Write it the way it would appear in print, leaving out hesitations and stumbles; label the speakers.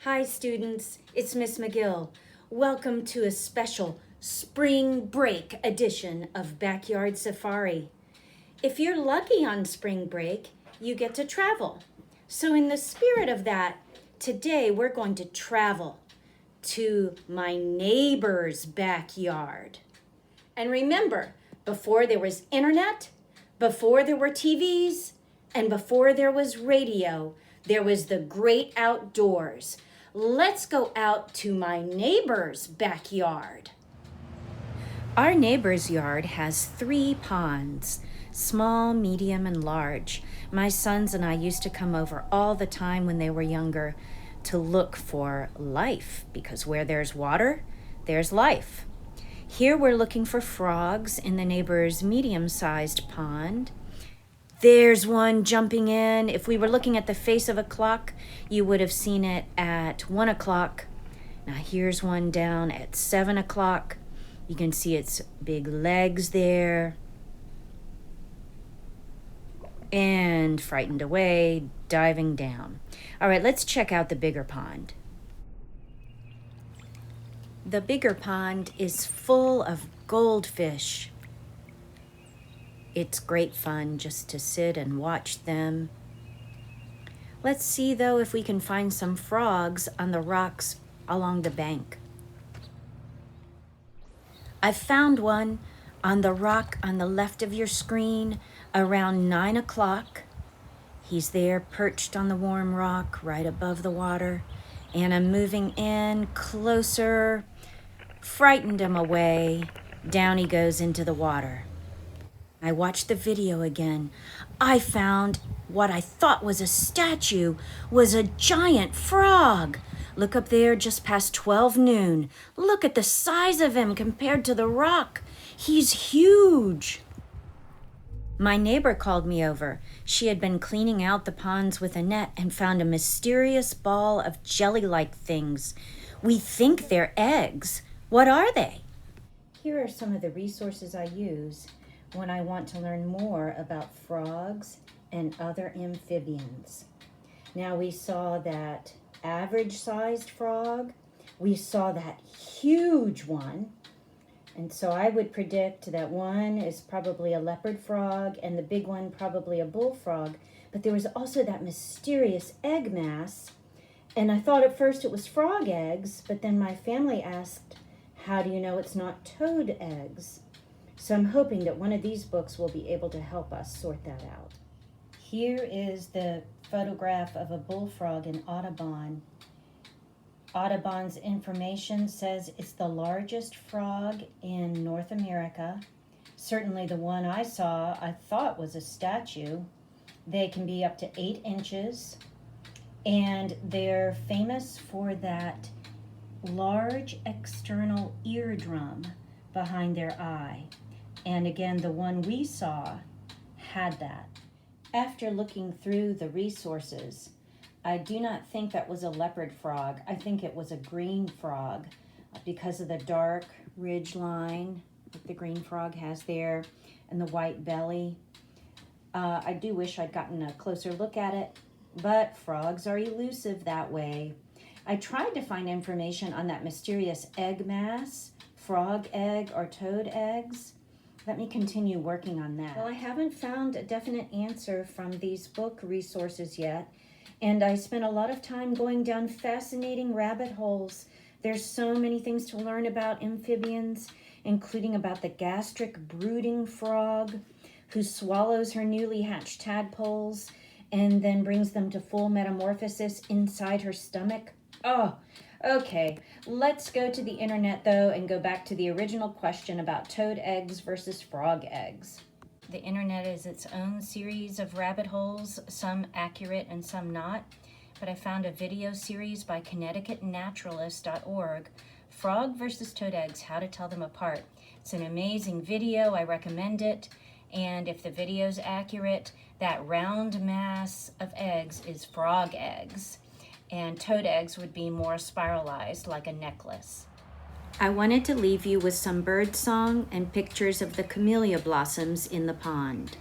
Speaker 1: Hi students, it's Miss McGill. Welcome to a special spring break edition of Backyard Safari. If you're lucky on spring break, you get to travel. So in the spirit of that, today we're going to travel to my neighbor's backyard. And remember, before there was internet, before there were TVs, and before there was radio, there was the great outdoors. Let's go out to my neighbor's backyard. Our neighbor's yard has 3 ponds, small, medium, and large. My sons and I used to come over all the time when they were younger to look for life, because where there's water, there's life. Here we're looking for frogs in the neighbor's medium-sized pond. There's one jumping in. If we were looking at the face of a clock, you would have seen it at 1 o'clock. Now here's one down at 7 o'clock. You can see its big legs there. And frightened away, diving down. All right, let's check out the bigger pond. The bigger pond is full of goldfish. It's great fun just to sit and watch them. Let's see, though, if we can find some frogs on the rocks along the bank. I found one on the rock on the left of your screen around 9 o'clock. He's there perched on the warm rock right above the water. And I'm moving in closer, frightened him away. Down he goes into the water. I watched the video again. I found what I thought was a statue was a giant frog. Look up there just past 12 noon. Look at the size of him compared to the rock. He's huge. My neighbor called me over. She had been cleaning out the ponds with a net and found a mysterious ball of jelly-like things. We think they're eggs. What are they? Here are some of the resources I use when I want to learn more about frogs and other amphibians. Now we saw that average-sized frog. We saw that huge one. And so I would predict that one is probably a leopard frog and the big one probably a bullfrog. But there was also that mysterious egg mass. And I thought at first it was frog eggs, but then my family asked, how do you know it's not toad eggs? So I'm hoping that one of these books will be able to help us sort that out. Here is the photograph of a bullfrog in Audubon. Audubon's information says it's the largest frog in North America. Certainly the one I saw, I thought was a statue. They can be up to 8 inches. And they're famous for that large external eardrum behind their eye. And again, the one we saw had that. After looking through the resources, I do not think that was a leopard frog. I think it was a green frog because of the dark ridge line that the green frog has there and the white belly. I do wish I'd gotten a closer look at it, but frogs are elusive that way. I tried to find information on that mysterious egg mass, frog egg or toad eggs. Let me continue working on that. Well, I haven't found a definite answer from these book resources yet, and I spent a lot of time going down fascinating rabbit holes. There's so many things to learn about amphibians, including about the gastric brooding frog who swallows her newly hatched tadpoles and then brings them to full metamorphosis inside her stomach. Oh, okay, let's go to the internet, though, and go back to the original question about toad eggs versus frog eggs. The internet is its own series of rabbit holes, some accurate and some not, but I found a video series by ConnecticutNaturalist.org, Frog versus Toad Eggs, How to Tell Them Apart. It's an amazing video, I recommend it, and if the video's accurate, that round mass of eggs is frog eggs. And toad eggs would be more spiralized like a necklace. I wanted to leave you with some bird song and pictures of the camellia blossoms in the pond.